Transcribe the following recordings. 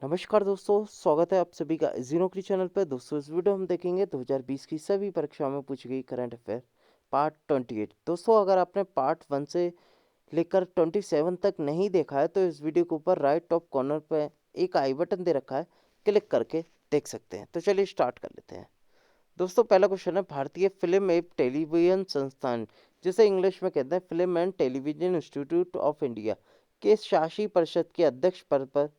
नमस्कार दोस्तों, स्वागत है आप सभी का इजी नौकरी चैनल पर। दोस्तों इस वीडियो में हम देखेंगे 2020 की सभी परीक्षाओं में पूछी गई करंट अफेयर पार्ट 28। दोस्तों अगर आपने पार्ट 1 से लेकर 27 तक नहीं देखा है तो इस वीडियो के ऊपर राइट टॉप कॉर्नर पर एक आई बटन दे रखा है, क्लिक करके देख सकते हैं। तो चलिए स्टार्ट कर लेते हैं। दोस्तों पहला क्वेश्चन है, भारतीय फिल्म एवं टेलीविजन संस्थान, जिसे इंग्लिश में कहते हैं film and television institute of India, के शासी परिषद के अध्यक्ष पद पर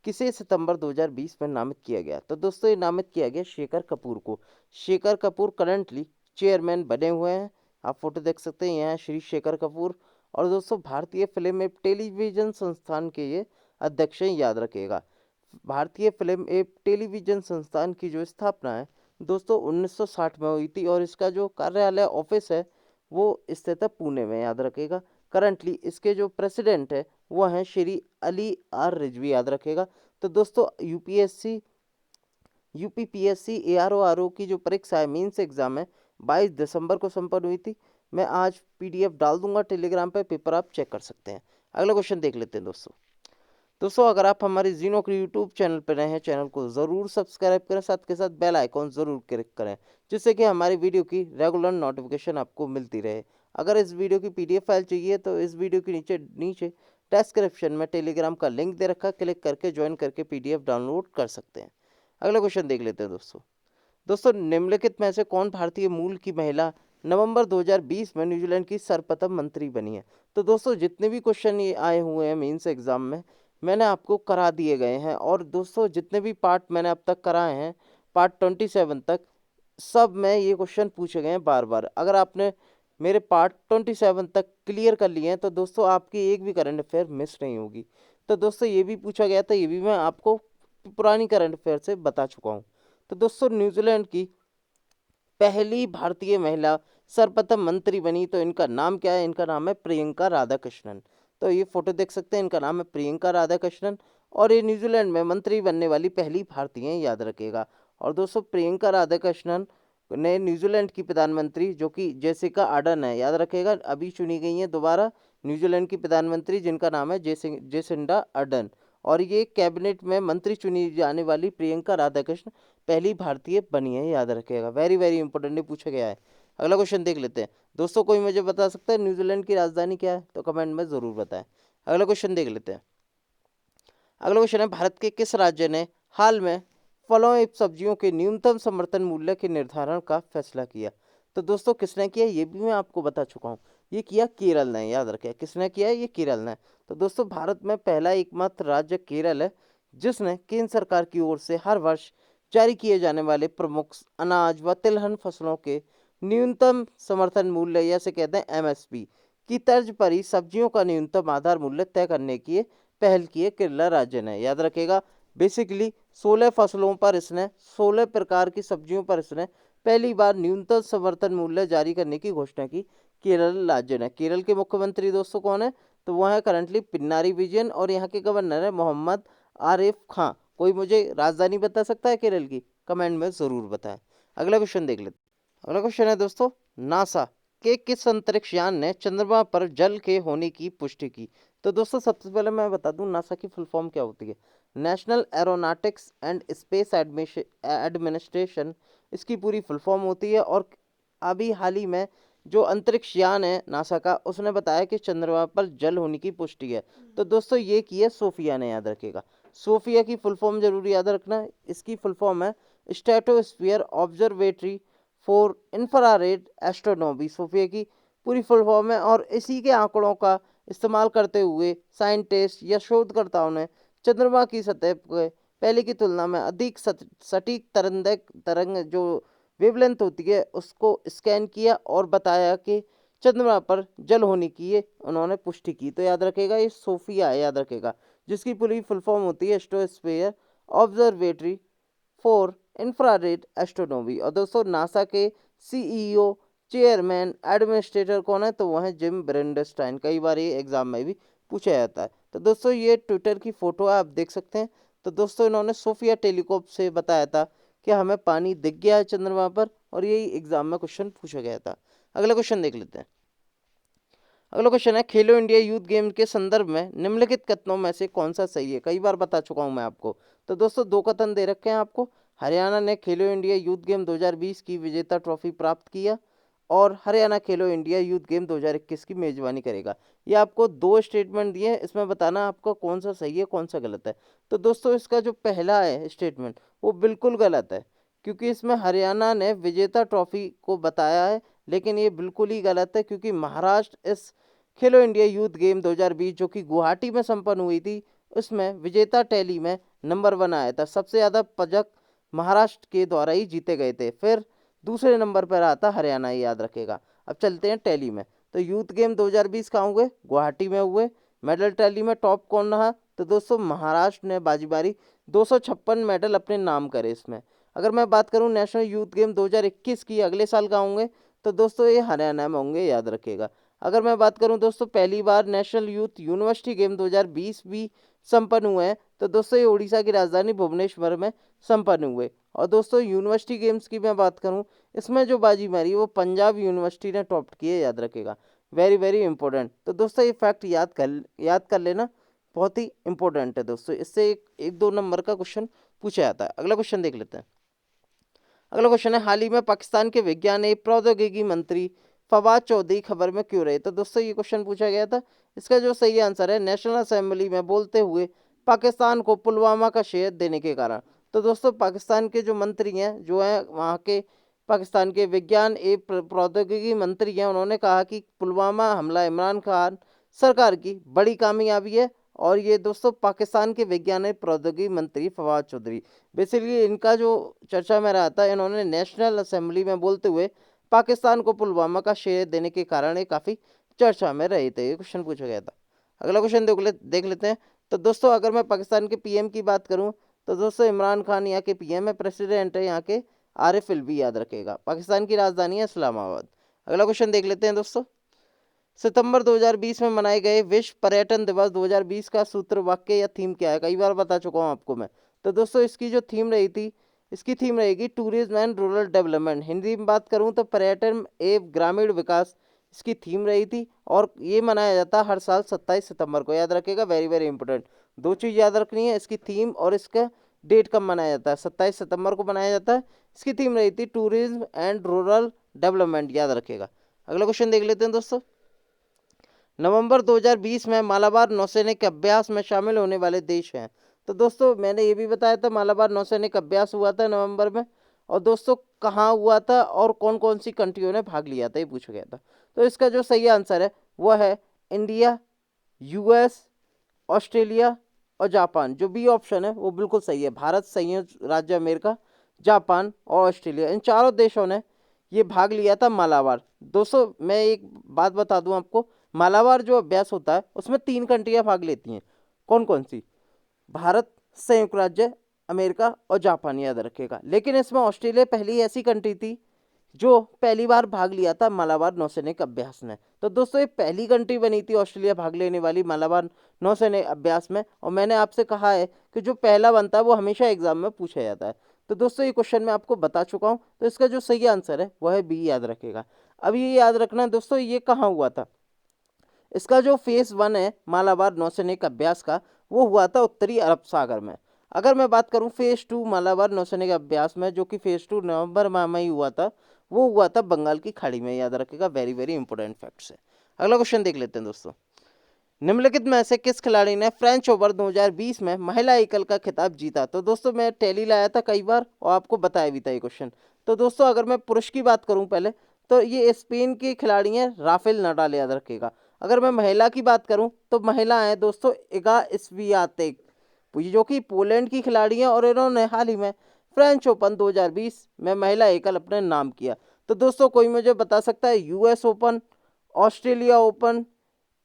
किसे सितंबर 2020 में नामित किया गया? तो दोस्तों ये नामित किया गया शेखर कपूर को। शेखर कपूर करंटली चेयरमैन बने हुए हैं। आप फोटो देख सकते हैं, यहाँ श्री शेखर कपूर। और दोस्तों भारतीय फिल्म एवं टेलीविजन संस्थान के ये अध्यक्ष हैं, याद रखिएगा। भारतीय फिल्म एवं टेलीविजन संस्थान की जो स्थापना है दोस्तों 1960 में हुई थी, और इसका जो कार्यालय ऑफिस है वो स्थित है पुणे में, याद रखिएगा। करंटली इसके जो प्रेसिडेंट है वो हैं श्री अली आर रिजवी, याद रखिएगा। तो दोस्तों यूपीपीएससी एआरओ की जो परीक्षा है, मीन्स एग्जाम है, 22 दिसंबर को संपन्न हुई थी। मैं आज पीडीएफ डाल दूंगा टेलीग्राम पे, पेपर आप चेक कर सकते हैं। अगला क्वेश्चन देख लेते हैं दोस्तों अगर आप हमारे जी नौकरी यूट्यूब चैनल पर नए हैं, चैनल को ज़रूर सब्सक्राइब करें, साथ के साथ बेल आइकॉन ज़रूर क्लिक करें, जिससे कि हमारी वीडियो की रेगुलर नोटिफिकेशन आपको मिलती रहे। अगर इस वीडियो की पीडीएफ फाइल चाहिए तो इस वीडियो के नीचे नीचे डिस्क्रिप्शन में टेलीग्राम का लिंक दे रखा है, क्लिक करके ज्वाइन करके पीडीएफ डाउनलोड कर सकते हैं। अगला क्वेश्चन देख लेते हैं दोस्तों निम्नलिखित में से कौन भारतीय मूल की महिला नवंबर 2020 में न्यूजीलैंड की सर्वप्रथम मंत्री बनी है? तो दोस्तों जितने भी क्वेश्चन ये आए हुए हैं मेंस एग्जाम में, मैंने आपको करा दिए गए हैं। और दोस्तों जितने भी पार्ट मैंने अब तक कराए हैं, पार्ट 27 तक, सब में ये क्वेश्चन पूछे गए हैं बार बार। अगर आपने मेरे पार्ट 27 तक क्लियर कर लिए हैं तो दोस्तों आपकी एक भी करंट अफेयर मिस नहीं होगी। तो दोस्तों ये भी पूछा गया था, ये भी मैं आपको पुरानी करंट अफेयर से बता चुका हूँ। तो दोस्तों न्यूजीलैंड की पहली भारतीय महिला सर्वप्रथम मंत्री बनी, तो इनका नाम क्या है? इनका नाम है प्रियंका राधाकृष्णन। तो ये फोटो देख सकते हैं, इनका नाम है प्रियंका राधाकृष्णन, और ये न्यूजीलैंड में मंत्री बनने वाली पहली भारतीय हैं, याद रखिएगा। और दोस्तों प्रियंका राधाकृष्णन ने न्यूजीलैंड की प्रधानमंत्री, जो कि जेसिका आर्डन है, याद रखिएगा, अभी चुनी गई है दोबारा न्यूजीलैंड की प्रधानमंत्री, जिनका नाम है जेसिंडा आर्डन। और ये कैबिनेट में मंत्री चुनी जाने वाली प्रियंका राधाकृष्णन पहली भारतीय बनी है, याद रखिएगा। वेरी वेरी इंपॉर्टेंटली पूछा गया है। अगला क्वेश्चन देख लेते हैं दोस्तों। कोई मुझे बता सकता है न्यूजीलैंड की राजधानी क्या है? तो कमेंट में जरूर बताएं। अगला क्वेश्चन देख लेते हैं। अगला क्वेश्चन है, भारत के किस राज्य ने हाल में फलों एवं सब्जियों के न्यूनतम समर्थन मूल्य के निर्धारण का फैसला किया? तो दोस्तों किसने किया ये भी मैं आपको बता चुका हूँ। ये किया केरल ने, याद रखें। किसने किया? ये केरल ने। तो दोस्तों भारत में पहला एकमात्र राज्य केरल है जिसने केंद्र सरकार की ओर से हर वर्ष जारी किए जाने वाले प्रमुख अनाज व तिलहन फसलों के न्यूनतम समर्थन मूल्य, या से कहते हैं एमएसपी, की तर्ज पर ही सब्जियों का न्यूनतम आधार मूल्य तय करने की पहल की है केरला राज्य ने, याद रखेगा। बेसिकली 16 फसलों पर इसने, 16 प्रकार की सब्जियों पर इसने पहली बार न्यूनतम समर्थन मूल्य जारी करने की घोषणा की केरल राज्य ने। केरल के मुख्यमंत्री दोस्तों कौन है? तो वह है करंटली पिनारी विजयन, और यहाँ के गवर्नर है मोहम्मद आरिफ खां। कोई मुझे राजधानी बता सकता है केरल की? कमेंट में जरूर बताएं। अगला क्वेश्चन देख लेते। अगला क्वेश्चन है दोस्तों, नासा के किस अंतरिक्ष यान ने चंद्रमा पर जल के होने की पुष्टि की? तो दोस्तों सबसे पहले मैं बता दूं नासा की फुल फॉर्म क्या होती है। National aeronautics and space administration इसकी पूरी फुल फॉर्म होती है। और अभी हाल ही में जो अंतरिक्ष यान है नासा का, उसने बताया कि चंद्रमा पर जल होने की पुष्टि है। तो दोस्तों ये की है सोफिया ने, याद रखेगा। सोफिया की फुल फॉर्म जरूर याद रखना। इसकी फुल फॉर्म है stratosphere observatory for infrared astronomy. SOFIA की पूरी फुल फॉर्म है। और इसी के आंकड़ों का इस्तेमाल करते हुए साइंटिस्ट या शोधकर्ताओं ने चंद्रमा की सतह पर पहले की तुलना में अधिक सटीक तरंग जो वेवलेंथ होती है उसको स्कैन किया, और बताया कि चंद्रमा पर जल होने की ये उन्होंने पुष्टि की। तो याद रखेगा ये सोफिया है, याद रखेगा, जिसकी पूरी फुल फॉर्म होती है stratosphere observatory for infrared astronomy. और दोस्तों नासा के सीईओ, चेयरमैन, एडमिनिस्ट्रेटर कौन है? तो वह है जिम ब्रेंडस्टाइन। कई बार ये एग्जाम में भी पूछा जाता है। तो दोस्तों ये ट्विटर की फोटो है, आप देख सकते हैं। तो दोस्तों इन्होंने सोफिया टेलीस्कोप से बताया था कि हमें पानी दिख गया है चंद्रमा पर, और यही एग्जाम में क्वेश्चन पूछा गया था। अगला क्वेश्चन देख लेते हैं। अगला क्वेश्चन है, खेलो इंडिया यूथ गेम के संदर्भ में निम्नलिखित कथनों में से कौन सा सही है। कई बार बता चुका हूं मैं आपको। तो दोस्तों दो कथन दे रखे हैं आपको। हरियाणा ने खेलो इंडिया यूथ गेम 2020 की विजेता ट्रॉफी प्राप्त किया और हरियाणा खेलो इंडिया यूथ गेम 2021 की मेजबानी करेगा। ये आपको दो स्टेटमेंट दिए हैं, इसमें बताना आपको कौन सा सही है कौन सा गलत है। तो दोस्तों इसका जो पहला है स्टेटमेंट वो बिल्कुल गलत है, क्योंकि इसमें हरियाणा ने विजेता ट्रॉफी को बताया है, लेकिन ये बिल्कुल ही गलत है, क्योंकि महाराष्ट्र इस खेलो इंडिया यूथ गेम 2020 जो कि गुवाहाटी में संपन्न हुई थी, उसमें विजेता टैली में नंबर 1 आया था। सबसे ज़्यादा पदक महाराष्ट्र के द्वारा ही जीते गए थे। फिर दूसरे नंबर पर आता हरियाणा, ये याद रखेगा। अब चलते हैं टैली में। तो यूथ गेम 2020 कहाँ हुए? गुवाहाटी में हुए। मेडल टैली में टॉप कौन रहा? तो दोस्तों महाराष्ट्र ने बाजी मारी, 256 मेडल अपने नाम करे इसमें। अगर मैं बात करूं नेशनल यूथ गेम 2021 की, अगले साल कहाँ होंगे? तो दोस्तों ये हरियाणा में होंगे, याद रखिएगा। अगर मैं बात करूं दोस्तों, पहली बार नेशनल यूथ यूनिवर्सिटी गेम 2020 भी संपन्न हुए हैं। तो दोस्तों ये उड़ीसा की राजधानी भुवनेश्वर में संपन्न हुए। और दोस्तों यूनिवर्सिटी गेम्स की मैं बात करूं, इसमें जो बाजी मारी वो पंजाब यूनिवर्सिटी ने टॉप की है, याद रखेगा। Very very important. तो दोस्तों ये फैक्ट याद कर लेना, बहुत ही इंपॉर्टेंट है दोस्तों। इससे एक दो नंबर का क्वेश्चन पूछा जाता है। अगला क्वेश्चन देख लेते हैं। अगला क्वेश्चन है, हाल ही में पाकिस्तान के विज्ञान एवं प्रौद्योगिकी मंत्री फवाद चौधरी खबर में क्यों रहे? तो दोस्तों ये क्वेश्चन पूछा गया था। इसका जो सही आंसर है, नेशनल असेंबली में बोलते हुए पाकिस्तान को पुलवामा का शेयर देने के कारण। तो दोस्तों पाकिस्तान के जो मंत्री हैं, जो हैं वहाँ के पाकिस्तान के विज्ञान एवं प्रौद्योगिकी मंत्री हैं, उन्होंने कहा कि पुलवामा हमला इमरान खान सरकार की बड़ी कामयाबी है। और ये दोस्तों पाकिस्तान के विज्ञान एवं प्रौद्योगिकी मंत्री फवाद चौधरी, बेसिकली इनका जो चर्चा में रहा था, इन्होंने नेशनल असेंबली में बोलते हुए पाकिस्तान को पुलवामा का शेयर देने के कारण ये काफ़ी चर्चा में रहे थे। ये क्वेश्चन पूछा गया था। अगला क्वेश्चन देख लेते हैं। तो दोस्तों अगर मैं पाकिस्तान के पीएम की बात करूं, तो दोस्तों इमरान खान यहाँ के पीएम है, प्रेसिडेंट है यहाँ के आरिफ अलवी, याद रखेगा। पाकिस्तान की राजधानी है इस्लामाबाद। अगला क्वेश्चन देख लेते हैं दोस्तों। सितंबर 2020 में मनाए गए विश्व पर्यटन दिवस 2020 का सूत्र वाक्य या थीम क्या है? कई बार बता चुका हूँ आपको मैं। तो दोस्तों इसकी जो थीम रही थी, इसकी थीम रहेगी tourism and rural development. Hindi में बात करूँ तो पर्यटन एवं ग्रामीण विकास इसकी थीम रही थी। और ये मनाया जाता है हर साल 27 सितंबर को, याद रखेगा। वेरी वेरी इंपॉर्टेंट, दो चीज़ याद रखनी है, इसकी थीम और इसका डेट कब मनाया जाता है। 27 सितंबर को मनाया जाता है। इसकी थीम रही थी टूरिज्म एंड रूरल डेवलपमेंट, याद रखेगा। अगला क्वेश्चन देख लेते हैं दोस्तों। नवंबर 2020 में मालाबार नौसैनिक अभ्यास में शामिल होने वाले देश हैं। तो दोस्तों मैंने ये भी बताया था, मालाबार नौसैनिक अभ्यास हुआ था नवंबर में। और दोस्तों कहाँ हुआ था और कौन कौन सी कंट्रियों ने भाग लिया था, ये पूछा गया था। तो इसका जो सही आंसर है वह है इंडिया, यूएस, ऑस्ट्रेलिया और जापान। जो बी ऑप्शन है वो बिल्कुल सही है। भारत, संयुक्त राज्य अमेरिका, जापान और ऑस्ट्रेलिया, इन चारों देशों ने ये भाग लिया था मालाबार। दोस्तों मैं एक बात बता दूं आपको, मालाबार जो अभ्यास होता है उसमें 3 कंट्रियां भाग लेती हैं। कौन कौन सी? भारत, संयुक्त राज्य अमेरिका और जापान, याद रखेगा। लेकिन इसमें ऑस्ट्रेलिया पहली ऐसी कंट्री थी जो पहली बार भाग लिया था मालाबार नौसैनिक अभ्यास में। तो दोस्तों ये पहली कंट्री बनी थी ऑस्ट्रेलिया भाग लेने वाली मालाबार नौसैनिक अभ्यास में। और मैंने आपसे कहा है कि जो पहला बनता है वो हमेशा एग्जाम में पूछा जाता है। तो दोस्तों ये क्वेश्चन मैं आपको बता चुका हूँ। तो इसका जो सही आंसर है वह है बी, याद रखेगा। अब ये याद रखना दोस्तों, ये कहाँ हुआ था। इसका जो फेज 1 है मालाबार नौसैनिक अभ्यास का, वो हुआ था उत्तरी अरब सागर में। अगर मैं बात करूं फेज 2 मालाबार नौसैनिक अभ्यास में, जो कि फेज 2 नवंबर माह में ही हुआ था, वो हुआ था बंगाल की खाड़ी में, याद रखेगा। वेरी वेरी इंपॉर्टेंट फैक्ट्स है। अगला क्वेश्चन देख लेते हैं दोस्तों। निम्नलिखित में से किस खिलाड़ी ने फ्रेंच ओवर 2020 में महिला एकल का खिताब जीता? तो दोस्तों मैं टैली लाया था कई बार और आपको बताया भी था ये क्वेश्चन। तो दोस्तों अगर मैं पुरुष की बात करूं पहले, तो ये स्पेन के खिलाड़ी हैं राफेल नडाल, याद रखेगा। अगर मैं महिला की बात करूं तो महिला है दोस्तों इगा स्वियातेक, जो कि पोलैंड की खिलाड़ी हैं। और इन्होंने हाल ही में फ्रेंच ओपन 2020 में महिला एकल अपने नाम किया। तो दोस्तों कोई मुझे बता सकता है यूएस ओपन, ऑस्ट्रेलिया ओपन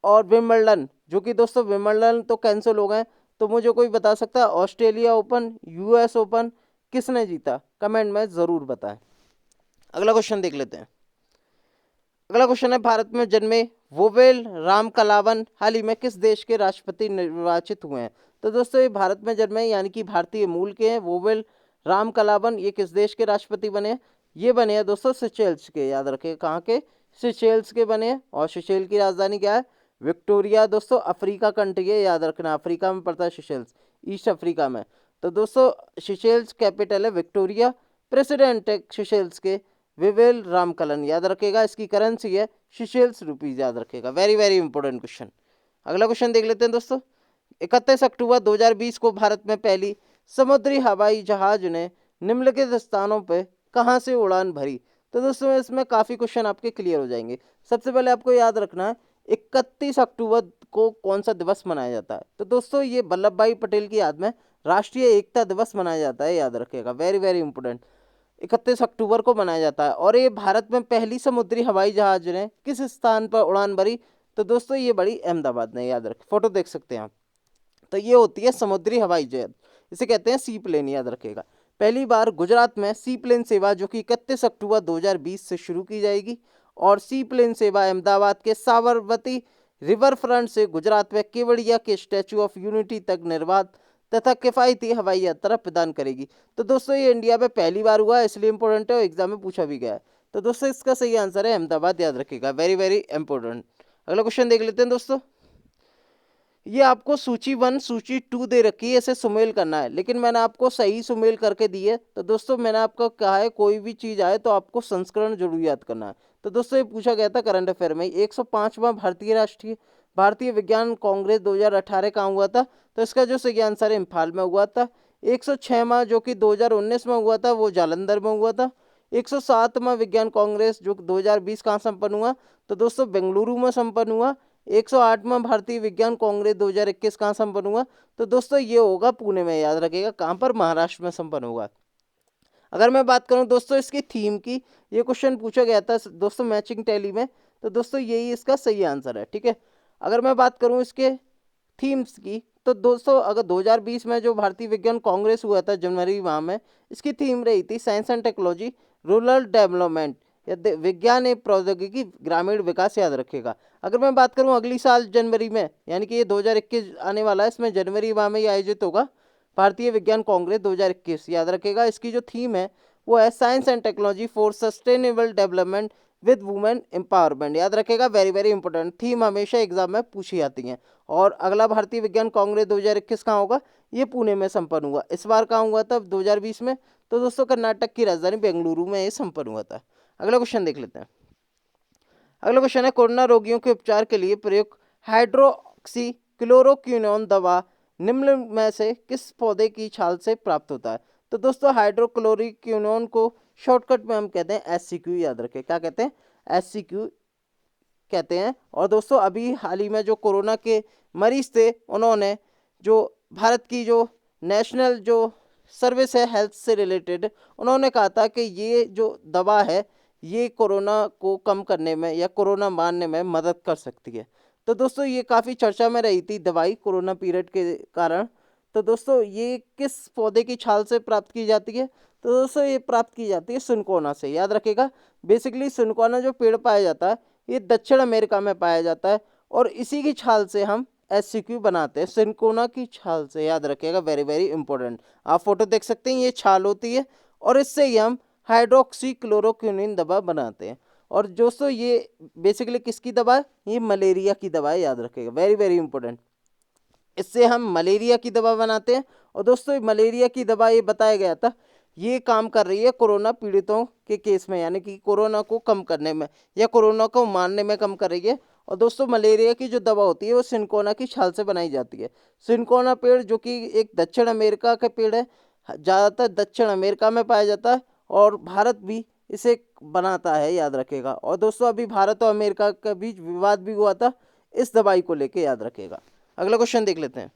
और विंबलडन, जो कि दोस्तों विंबलडन तो कैंसिल हो गए। तो मुझे कोई बता सकता है ऑस्ट्रेलिया ओपन, यूएस ओपन किसने जीता? कमेंट में ज़रूर बताएं। अगला क्वेश्चन देख लेते हैं। अगला क्वेश्चन है, भारत में जन्मे वोवेल राम कलावन हाल ही में किस देश के राष्ट्रपति निर्वाचित हुए हैं? तो दोस्तों ये भारत में जन्मे यानी कि भारतीय मूल के हैं वोवेल राम कलावन। ये किस देश के राष्ट्रपति बने हैं? ये बने हैं दोस्तों सिचेल्स के, याद रखें। कहाँ के? सिशेल्स के बने हैं और सिशेल की राजधानी क्या है? विक्टोरिया। दोस्तों अफ्रीका कंट्री है, याद रखना, अफ्रीका में पड़ता है सिशेल्स, ईस्ट अफ्रीका में। तो दोस्तों सिशेल्स कैपिटल है विक्टोरिया। प्रेसिडेंट है सिशेल्स के विवेल रामकलन, याद रखेगा। इसकी करेंसी है सिशेल्स रुपीज, याद रखेगा। Very very important question. अगला क्वेश्चन देख लेते हैं दोस्तों। 31 अक्टूबर 2020 को भारत में पहली समुद्री हवाई जहाज ने निम्नलिखित स्थानों पर कहां से उड़ान भरी? तो दोस्तों इसमें काफी क्वेश्चन आपके क्लियर हो जाएंगे। सबसे पहले आपको याद रखना है 31 अक्टूबर को कौन सा दिवस मनाया जाता है? तो दोस्तों ये वल्लभ भाई पटेल की याद में राष्ट्रीय एकता दिवस मनाया जाता है, याद रखिएगा। वेरी वेरी इंपॉर्टेंट, 31 अक्टूबर को मनाया जाता है। और ये भारत में पहली समुद्री हवाई जहाज ने किस स्थान पर उड़ान भरी? तो दोस्तों ये बड़ी अहमदाबाद ने, याद रखें। फोटो देख सकते हैं आप। तो ये होती है समुद्री हवाई जहाज, इसे कहते हैं सी प्लेन, याद रखेगा। पहली बार गुजरात में सी प्लेन सेवा जो कि 31 अक्टूबर 2020 से शुरू की जाएगी। और सी प्लेन सेवा अहमदाबाद के साबरमती रिवर फ्रंट से गुजरात में केवड़िया के स्टैचू ऑफ यूनिटी तक निर्बाध तथा किफायती हवाई यात्रा प्रदान करेगी। तो दोस्तों ये इंडिया में पहली बार हुआ है, इसलिए इंपॉर्टेंट है और एग्जाम में पूछा भी गया है। तो दोस्तों इसका सही आंसर है अहमदाबाद, याद रखेगा। Very very important. अगला क्वेश्चन देख लेते हैं दोस्तों। ये आपको सूची 1 सूची 2 दे रखी है, इसे सुमेल करना है, लेकिन मैंने आपको सही सुमेल करके दी है। तो दोस्तों मैंने आपको कहा है कोई भी चीज़ आए तो आपको संस्करण जरूर याद करना है। तो दोस्तों ये पूछा गया था करंट अफेयर में। 105वां भारतीय विज्ञान कांग्रेस 2018 कहाँ हुआ था? तो इसका जो सही आंसर है इम्फाल में हुआ था। 106वां जो कि 2019 में हुआ था वो जालंधर में हुआ था। 107वां विज्ञान कांग्रेस जो 2020 कहाँ संपन्न हुआ? तो दोस्तों बेंगलुरु में संपन्न हुआ। 108वां भारतीय विज्ञान कांग्रेस 2021 कहाँ संपन्न हुआ? तो दोस्तों ये होगा पुणे में, याद रखिएगा। कहाँ पर? महाराष्ट्र में संपन्न हुआ। अगर मैं बात करूं दोस्तों इसकी थीम की, ये क्वेश्चन पूछा गया था दोस्तों मैचिंग टैली में। तो दोस्तों यही इसका सही आंसर है, ठीक है। अगर मैं बात करूं इसके थीम्स की, तो दोस्तों अगर 2020 में जो भारतीय विज्ञान कांग्रेस हुआ था जनवरी माह में, इसकी थीम रही थी science and technology rural development, या विज्ञान एवं प्रौद्योगिकी ग्रामीण विकास, याद रखेगा। अगर मैं बात करूं अगली साल जनवरी में, यानी कि ये 2021 आने वाला है, इसमें जनवरी माह में ये आयोजित होगा भारतीय विज्ञान कांग्रेस 2021, याद रखेगा। इसकी जो थीम है वो है science and technology for sustainable development with women empowerment, याद रखेगा। वेरी वेरी इंपॉर्टेंट थीम, हमेशा एग्जाम में पूछी जाती हैं। और अगला भारतीय विज्ञान कांग्रेस 2021 कहाँ होगा? ये पुणे में संपन्न हुआ। इस बार कहाँ हुआ था 2020 में? तो दोस्तों कर्नाटक की राजधानी बेंगलुरु में ये संपन्न हुआ था। अगला क्वेश्चन देख लेते हैं। अगला क्वेश्चन है कोरोना रोगियों के उपचार के लिए प्रयुक्त हाइड्रोक्सी क्लोरोक्विनोन दवा निम्न में से किस पौधे की छाल से प्राप्त होता है? तो दोस्तों हाइड्रोक्लोरोक्विनोन को शॉर्टकट में हम कहते हैं SCQ, याद रखें। क्या कहते हैं? SCQ कहते हैं। और दोस्तों अभी हाल ही में जो कोरोना के मरीज थे, उन्होंने जो भारत की जो नेशनल जो सर्विस है हेल्थ से रिलेटेड, उन्होंने कहा था कि ये जो दवा है ये कोरोना को कम करने में या कोरोना मारने में मदद कर सकती है। तो दोस्तों ये काफ़ी चर्चा में रही थी दवाई कोरोना पीरियड के कारण। तो दोस्तों ये किस पौधे की छाल से प्राप्त की जाती है? तो दोस्तों ये प्राप्त की जाती है सिनकोना से, याद रखेगा। बेसिकली सिनकोना जो पेड़ पाया जाता है ये दक्षिण अमेरिका में पाया जाता है, और इसी की छाल से हम SCQ बनाते हैं, सिनकोना की छाल से, याद रखेगा। Very very important. आप फोटो देख सकते हैं, ये छाल होती है और इससे ही हम हाइड्रोक्सी क्लोरोक्विनिन दवा बनाते हैं। और दोस्तों ये बेसिकली किसकी दवा है? ये मलेरिया की दवा है, याद रखेगा। Very very important. इससे हम मलेरिया की दवा बनाते हैं। और दोस्तों मलेरिया की दवा ये बताया गया था ये काम कर रही है कोरोना पीड़ितों के केस में, यानी कि कोरोना को कम करने में या कोरोना को मारने में कम कर रही है। और दोस्तों मलेरिया की जो दवा होती है वो सिनकोना की छाल से बनाई जाती है। सिनकोना पेड़ जो कि एक दक्षिण अमेरिका का पेड़ है, ज़्यादातर दक्षिण अमेरिका में पाया जाता है और भारत भी इसे बनाता है, याद रखेगा। और दोस्तों अभी भारत और अमेरिका के बीच विवाद भी हुआ था इस दवाई को लेके, याद रखेगा। अगला क्वेश्चन देख लेते हैं।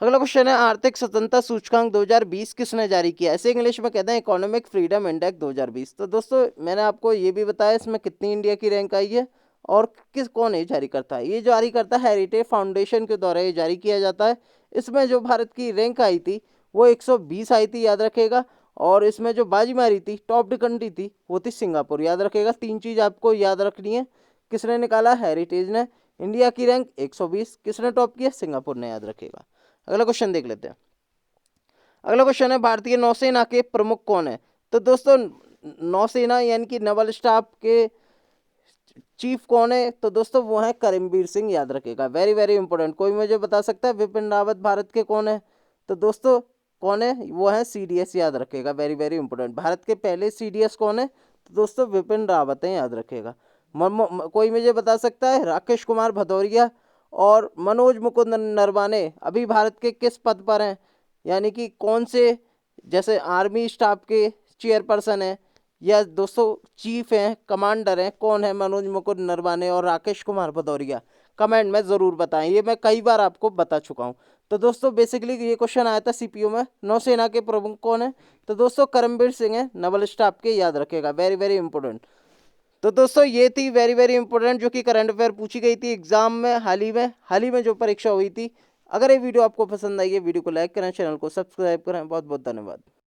अगला क्वेश्चन है आर्थिक स्वतंत्रता सूचकांक 2020 किसने जारी किया? ऐसे इंग्लिश में कहते हैं इकोनॉमिक फ्रीडम इंडेक्स 2020। तो दोस्तों मैंने आपको ये भी बताया इसमें कितनी इंडिया की रैंक आई है और कौन ये जारी करता है। ये जारी करता है हेरिटेज फाउंडेशन के द्वारा ये जारी किया जाता है। इसमें जो भारत की रैंक आई थी वो 120 आई थी, याद रखेगा। और इसमें जो बाजी मारी थी टॉप कंट्री थी वो थी सिंगापुर, याद रखेगा। 3 चीज़ आपको याद रखनी है। किसने निकाला? हेरिटेज ने। इंडिया की रैंक 120, किसने टॉप किया? सिंगापुर ने, याद रखेगा। अगला क्वेश्चन देख लेते हैं। अगला क्वेश्चन है भारतीय नौसेना के प्रमुख कौन है? तो दोस्तों नौसेना यानी कि नवल स्टाफ के चीफ कौन है? तो दोस्तों वो है करमबीर सिंह, याद रखेगा, वेरी वेरी इंपॉर्टेंट। कोई मुझे बता सकता है विपिन रावत भारत के कौन है? तो दोस्तों कौन है? वो है सीडीएस, याद रखेगा, वेरी वेरी इंपॉर्टेंट। भारत के पहले सीडीएस कौन है? तो दोस्तों विपिन रावत है, याद रखेगा। कोई मुझे बता सकता है राकेश कुमार भदौरिया और मनोज मुकुंद नरवाने अभी भारत के किस पद पर हैं? यानी कि कौन से, जैसे आर्मी स्टाफ के चेयरपर्सन है या दोस्तों चीफ हैं, कमांडर हैं, कौन है? मनोज मुकुंद नरवाने और राकेश कुमार भदौरिया। कमेंट में ज़रूर बताएं, ये मैं कई बार आपको बता चुका हूँ। तो दोस्तों बेसिकली ये क्वेश्चन आया था सीपीयू में, नौसेना के प्रमुख कौन है? तो दोस्तों करमबीर सिंह है, नवल स्टाफ के, याद रखेगा, वेरी वेरी इंपॉर्टेंट। तो दोस्तों ये थी वेरी वेरी इंपॉर्टेंट जो कि करंट अफेयर पूछी गई थी एग्जाम में हाल ही में जो परीक्षा हुई थी। अगर ये वीडियो आपको पसंद आई है, वीडियो को लाइक करें, चैनल को सब्सक्राइब करें। बहुत बहुत धन्यवाद।